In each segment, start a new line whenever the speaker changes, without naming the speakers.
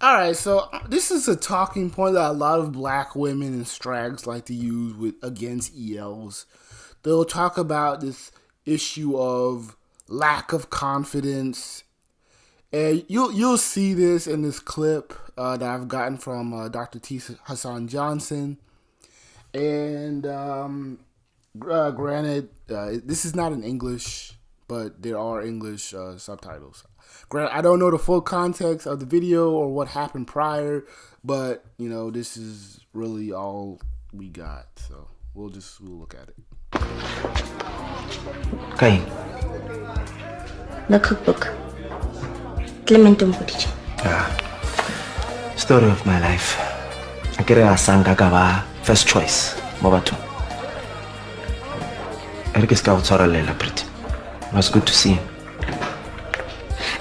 All right, so this is a talking point that a lot of black women and strags like to use with against ELs. They'll talk about this issue of lack of confidence, and you'll see this in this clip that I've gotten from Dr. T. Hassan Johnson. And granted, this is not in English, but there are English subtitles. Granted, I don't know the full context of the video or what happened prior, but this is really all we got. So we'll look at it.
Okay.
The cookbook. Clementum Putiche.
Story of my life. Akira Sanga Gava, first choice. Mobatu. Erikis Kautsara pretty. It was good to see him.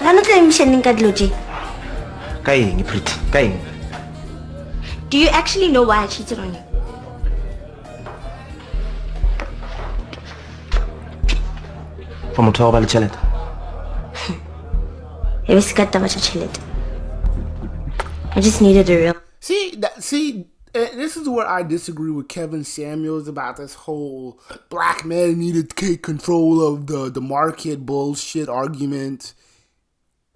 Ranaka Mishanin Kadloji.
Kaing, pretty. Kaing.
Do you actually know why I cheated on you?
From a tall chalet.
I just needed a real.
See, this is where I disagree with Kevin Samuels about this whole black men need to take control of the market bullshit argument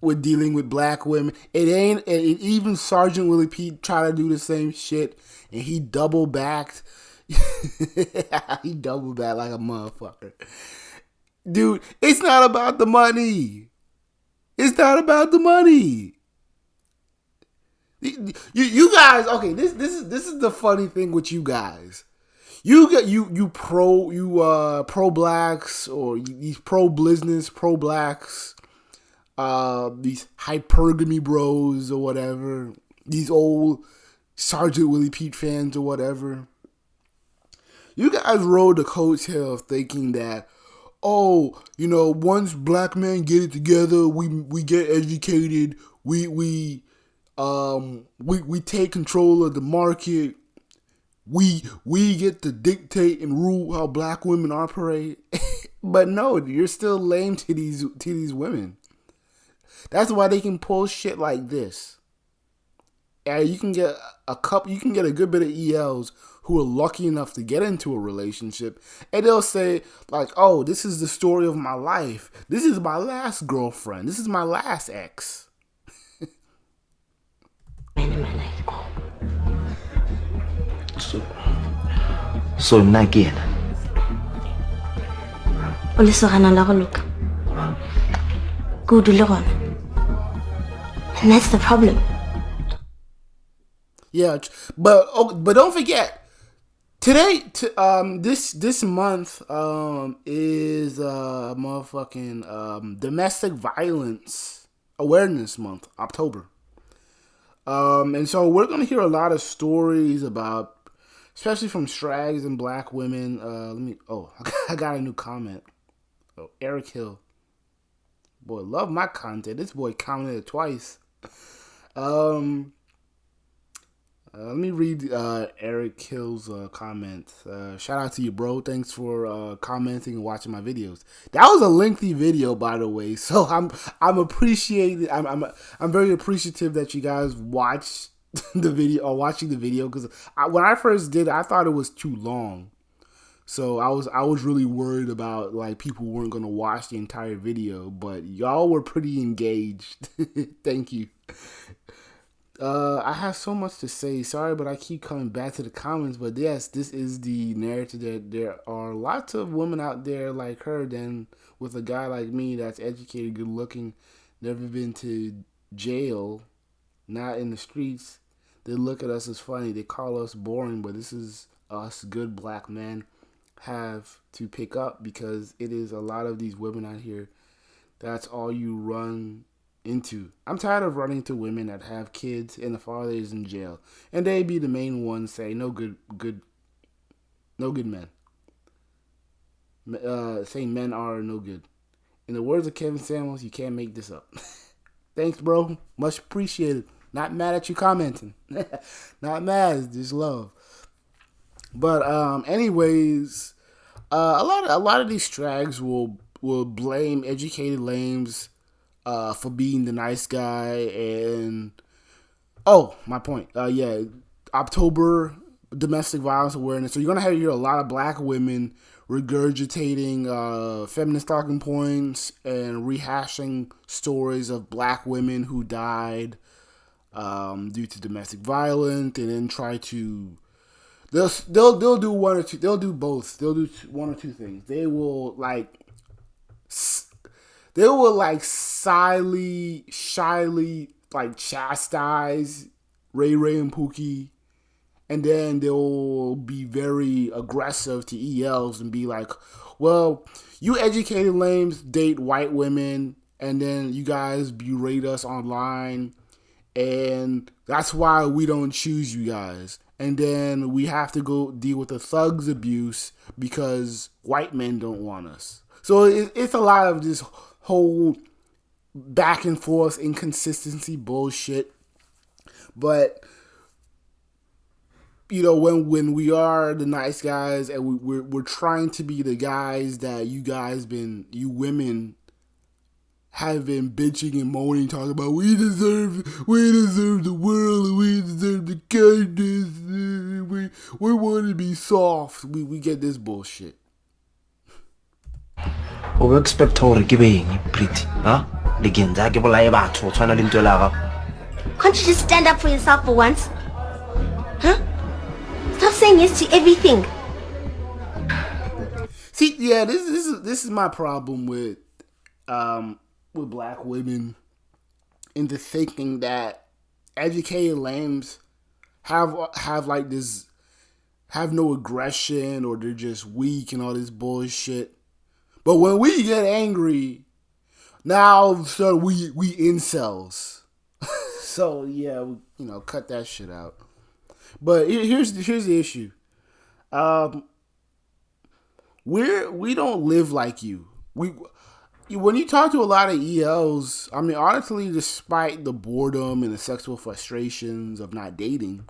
with dealing with black women. It ain't. Even Sergeant Willie Pete tried to do the same shit, and he double backed. He double backed like a motherfucker. Dude, it's not about the money. It's not about the money. You guys, okay, this is the funny thing with you guys. You pro blacks, or these pro business, pro blacks, these hypergamy bros or whatever, these old Sergeant Willie Pete fans or whatever. You guys rode the coattail thinking that, once black men get it together, we get educated, we take control of the market, we get to dictate and rule how black women operate. But no, you're still lame to these women. That's why they can pull shit like this. And you can get a good bit of ELs who are lucky enough to get into a relationship, and they'll say like, "Oh, this is the story of my life. This is my last girlfriend. This is my last ex."
So again.
And that's the problem.
Yeah, but don't forget, today, this month is motherfucking domestic violence awareness month, October. And so we're gonna hear a lot of stories about, especially from strags and black women. I got a new comment. Oh, Eric Hill. Boy, love my content. This boy commented it twice. Let me read Eric Hill's comment. Shout out to you, bro. Thanks for commenting and watching my videos. That was a lengthy video, by the way. So I'm appreciated. I'm very appreciative that you guys watched the video or watching the video, because when I first did it, I thought it was too long. So I was really worried about like people weren't gonna watch the entire video, but y'all were pretty engaged. Thank you. I have so much to say. Sorry, but I keep coming back to the comments. But yes, this is the narrative that there are lots of women out there like her than with a guy like me that's educated, good looking, never been to jail, not in the streets. They look at us as funny. They call us boring, but this is us good black men have to pick up, because it is a lot of these women out here. That's all you run into. I'm tired of running to women that have kids and the father is in jail, and they be the main ones saying no good men. Saying men are no good. In the words of Kevin Samuels, you can't make this up. Thanks, bro. Much appreciated. Not mad at you commenting. Not mad, just love. But anyways, a lot of these strags will blame educated lames for being the nice guy, and Oh, my point. Yeah, October domestic violence awareness. So you're gonna hear a lot of black women regurgitating feminist talking points and rehashing stories of black women who died due to domestic violence, and then try to they'll do one or two. They'll do both. They'll do one or two things. They will like shyly like chastise Ray Ray and Pookie, and then they'll be very aggressive to ELs and be like, well, you educated lames date white women, and then you guys berate us online, and that's why we don't choose you guys. And then we have to go deal with the thugs abuse because white men don't want us. So it's a lot of this whole back and forth inconsistency bullshit. But you know, when we are the nice guys and we're trying to be the guys that you women have been bitching and moaning, talking about we deserve the world and we deserve the kindness, we want to be soft, we get this bullshit.
O expect hore ke beng pretty, huh? Legenda ke bolae batho tshwana le ntwe la ga.
Can't you just stand up for yourself for once? Huh? Stop saying yes to everything.
See, yeah, this is my problem with black women into thinking that educated lambs have like this, have no aggression, or they're just weak and all this bullshit. But when we get angry, now all of a sudden we incels. So yeah, you know, cut that shit out. But here's the issue. We don't live like you. When you talk to a lot of ELs, I mean, honestly, despite the boredom and the sexual frustrations of not dating,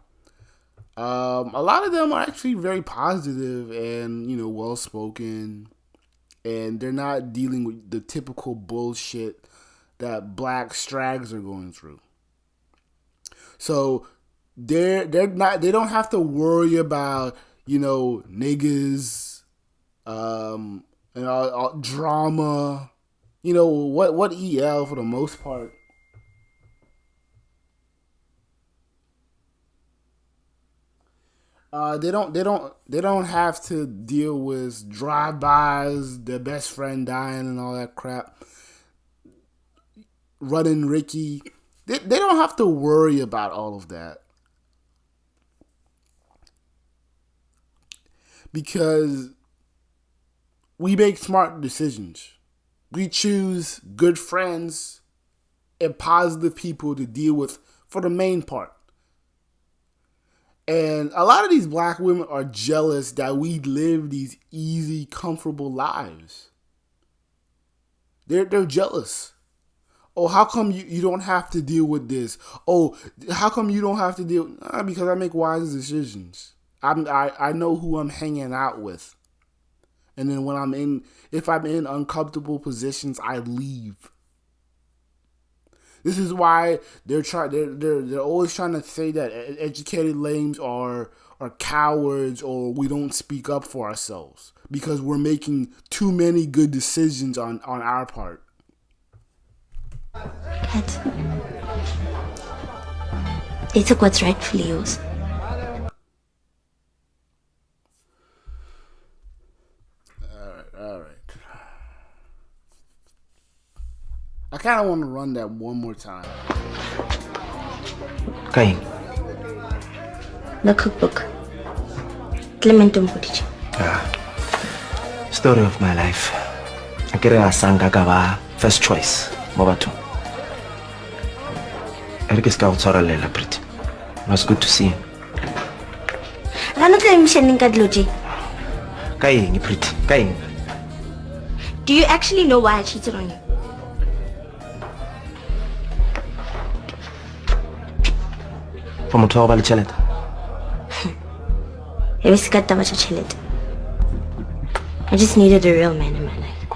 a lot of them are actually very positive and, you know, well spoken, and they're not dealing with the typical bullshit that black strags are going through. So they don't have to worry about, you know, niggas, and all drama. You know what EL for the most part. They don't have to deal with drive-bys, their best friend dying and all that crap. Running Ricky. They don't have to worry about all of that. Because we make smart decisions. We choose good friends and positive people to deal with for the main part. And a lot of these black women are jealous that we live these easy, comfortable lives. They're jealous. Oh, how come you don't have to deal with this? Oh, how come you don't have to deal? Because I make wise decisions. I know who I'm hanging out with. And then if I'm in uncomfortable positions, I leave. This is why they're always trying to say that educated lames are cowards, or we don't speak up for ourselves because we're making too many good decisions on our part.
Pat, they took what's rightfully yours.
All right. I kind of want to run that one more time.
Kain.
The cookbook. Clement Umbudiji.
Story of my life. Akere asanga kaba first choice. Mobatu. Eric is going to pretty. It was good to see you. Kain, pretty. Kain.
Do you actually know why I cheated on you?
For motho wa ba le tšhelete.
I just needed a real man in my life.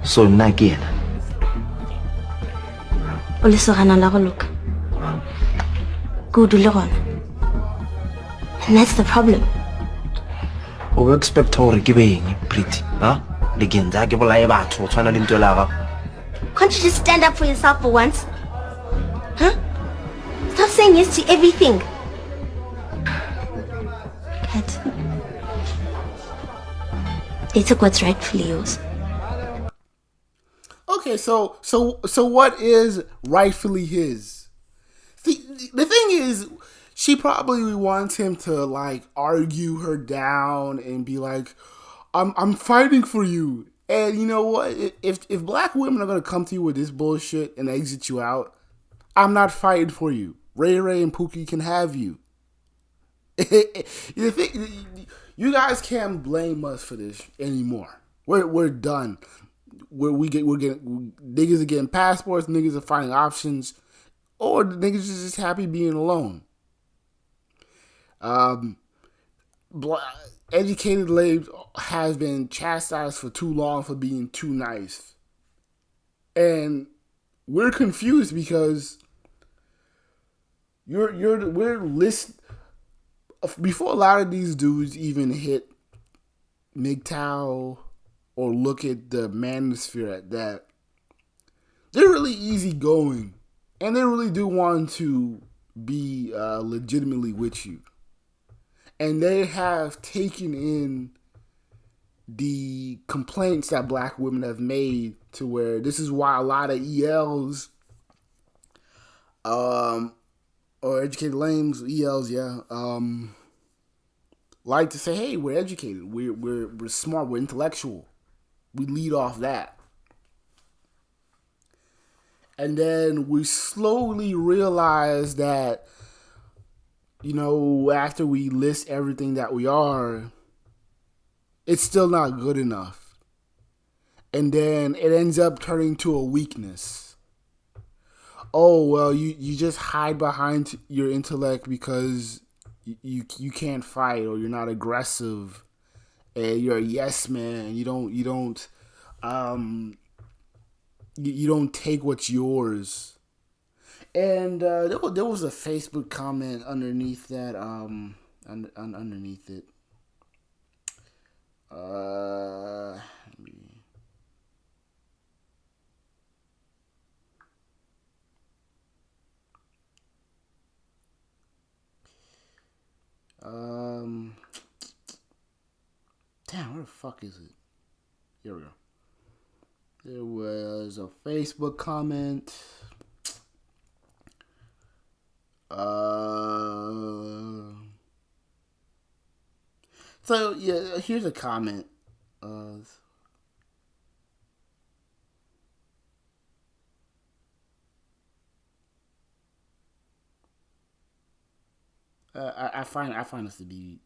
So nna ke ena.
O le serana la go loka. Go dule gona. And that's the problem.
O expect hore ke beng pretty, ha? Legends ha ke bolae batho o tshwana le ntwe la gago.
Can't you just stand up for yourself for once? Huh? Stop saying yes to everything. Kat. They took what's rightfully yours.
Okay, so what is rightfully his? See, the thing is, she probably wants him to like argue her down and be like, I'm fighting for you. And you know what? If black women are gonna come to you with this bullshit and exit you out, I'm not fighting for you. Ray Ray and Pookie can have you. You guys can't blame us for this anymore. We're done. We're getting niggas are getting passports, niggas are finding options, or the niggas are just happy being alone. Educated labs has been chastised for too long for being too nice, and we're confused because we're list before a lot of these dudes even hit MGTOW or look at the manosphere at that. They're really easygoing, and they really do want to be legitimately with you. And they have taken in the complaints that black women have made to where this is why a lot of ELs, or educated lames, ELs, like to say, hey, we're educated, we're smart, we're intellectual. We lead off that. And then we slowly realize that, you know, after we list everything that we are, it's still not good enough. And then it ends up turning to a weakness. Oh, well, you just hide behind your intellect because you can't fight, or you're not aggressive, and you're a yes man. You don't take what's yours. And there was a Facebook comment underneath that. Underneath it. Damn, where the fuck is it? Here we go. There was a Facebook comment. So yeah, here's a comment. I find this to be.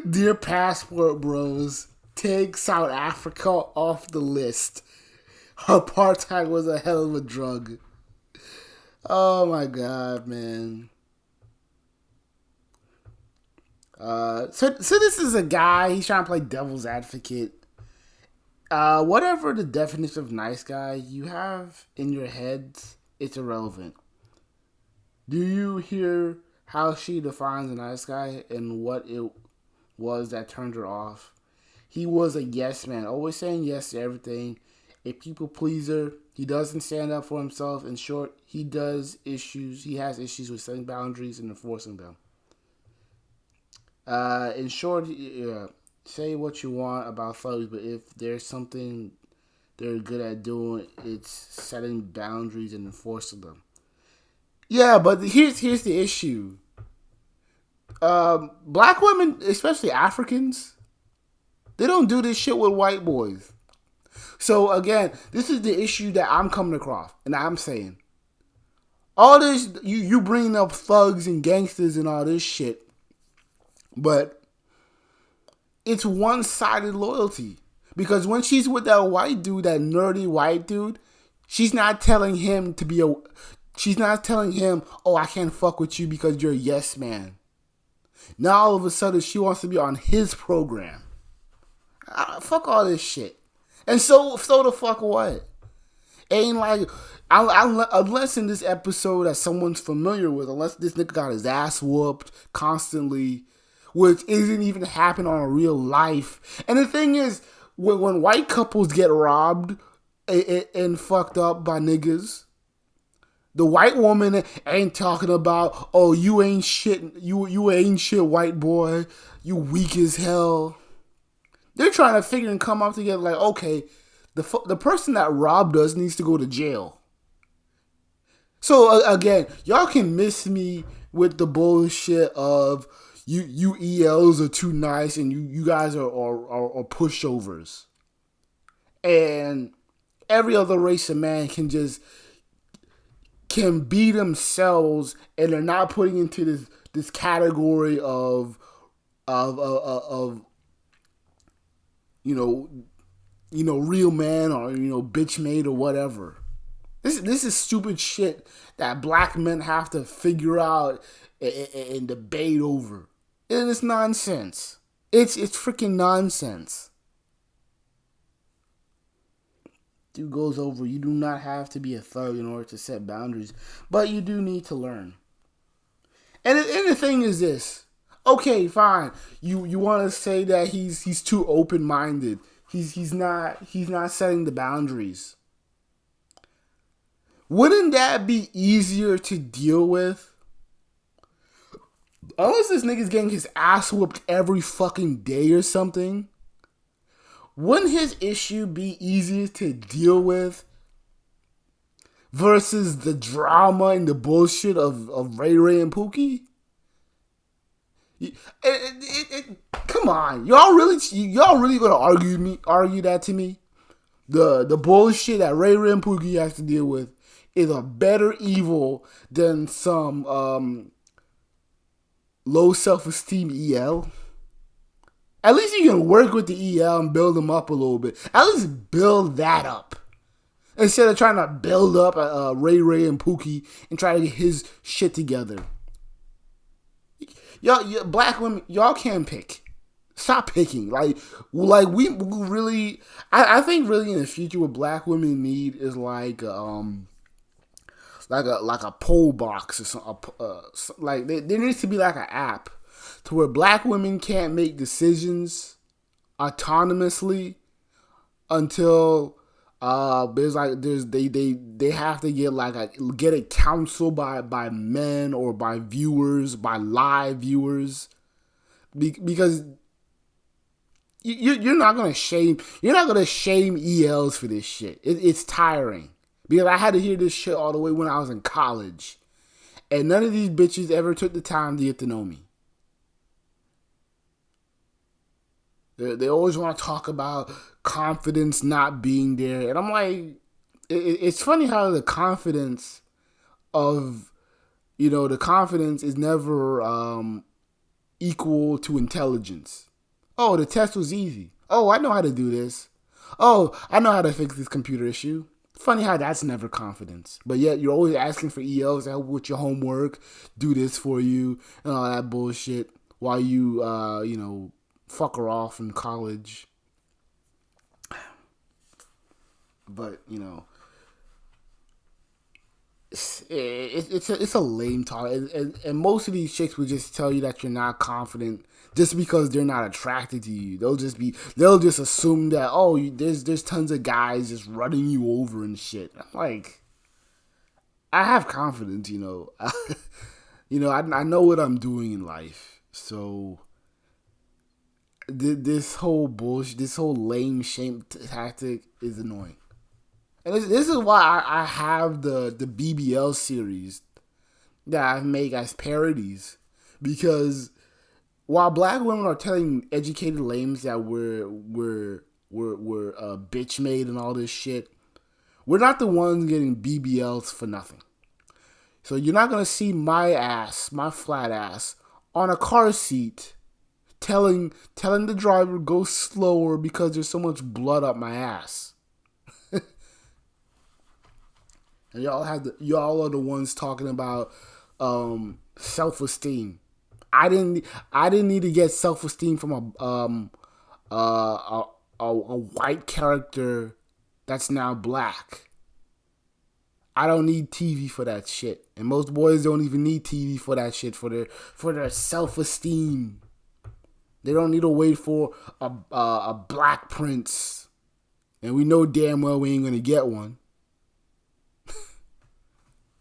Dear passport bros, take South Africa off the list. Apartheid was a hell of a drug. Oh my god, man. So this is a guy. He's trying to play devil's advocate. Whatever the definition of nice guy you have in your head, it's irrelevant. Do you hear how she defines a nice guy and what it was that turned her off? He was a yes man, always saying yes to everything. A people pleaser. He doesn't stand up for himself. In short, he has issues with setting boundaries and enforcing them. In short, say what you want about thugs, but if there's something they're good at doing, it's setting boundaries and enforcing them. Yeah, but here's the issue. Black women, especially Africans, they don't do this shit with white boys. So again, this is the issue that I'm coming across, and I'm saying, all this you bringing up thugs and gangsters and all this shit, but it's one-sided loyalty. Because when she's with that white dude, that nerdy white dude, she's not telling him, oh, I can't fuck with you because you're a yes man. Now all of a sudden she wants to be on his program. Fuck all this shit. And so the fuck what? Ain't like, unless in this episode that someone's familiar with, unless this nigga got his ass whooped constantly, which isn't even happening on a real life. And the thing is, when white couples get robbed and fucked up by niggas, the white woman ain't talking about, oh, you ain't shit, you ain't shit, white boy, you weak as hell. They're trying to figure and come up together like, okay, the person that robbed us needs to go to jail. So again, y'all can miss me with the bullshit of you ELs are too nice and you guys are pushovers. And every other race of man can be themselves, and they're not putting into this category of real man or bitch made or whatever. This is stupid shit that black men have to figure out and debate over. And it's nonsense. It's freaking nonsense. Dude goes over, you do not have to be a thug in order to set boundaries, but you do need to learn. And the thing is this. Okay, fine. You want to say that he's too open-minded. He's not setting the boundaries. Wouldn't that be easier to deal with? Unless this nigga's getting his ass whooped every fucking day or something, wouldn't his issue be easier to deal with versus the drama and the bullshit of Ray Ray and Pookie? Come on, y'all really gonna argue that to me? The bullshit that Ray Ray and Pookie has to deal with is a better evil than some low self-esteem EL. At least you can work with the EL and build them up a little bit. At least build that up. Instead of trying to build up Ray Ray and Pookie and try to get his shit together. Y'all, black women, y'all can pick. Stop picking. Like we really, I think really in the future what black women need is like a poll box or something. Like there needs to be like an app to where black women can't make decisions autonomously until they have to get a counsel by men or by viewers, by live viewers, because you're not gonna shame ELs for this shit. It's tiring because I had to hear this shit all the way when I was in college, and none of these bitches ever took the time to get to know me. They always want to talk about confidence not being there. And I'm like, it's funny how the confidence is never equal to intelligence. Oh, the test was easy. Oh, I know how to do this. Oh, I know how to fix this computer issue. Funny how that's never confidence. But yet you're always asking for ELs to help with your homework, do this for you, and all that bullshit while you, fuck her off in college. But it's a lame talk, and most of these chicks would just tell you that you're not confident just because they're not attracted to you. They'll just assume that there's tons of guys just running you over and shit. I'm like, I have confidence, I know what I'm doing in life, so. This whole bullshit, this whole lame shame tactic is annoying. And this is why I have the BBL series that I make as parodies. Because while black women are telling educated lames that we're bitch made and all this shit, we're not the ones getting BBLs for nothing. So you're not going to see my flat ass, on a car seat telling the driver go slower because there's so much blood up my ass. And y'all are the ones talking about self-esteem. I didn't need to get self-esteem from a white character that's now black. I don't need TV for that shit, and most boys don't even need TV for that shit for their self-esteem. They don't need to wait for a black prince, and we know damn well we ain't gonna get one.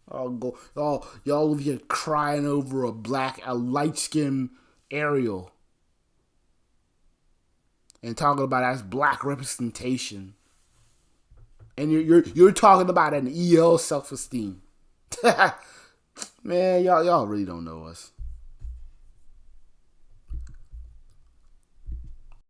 Y'all over here crying over a light skinned Ariel, and talking about that's black representation, and you're talking about an EL self esteem. Man, y'all really don't know us.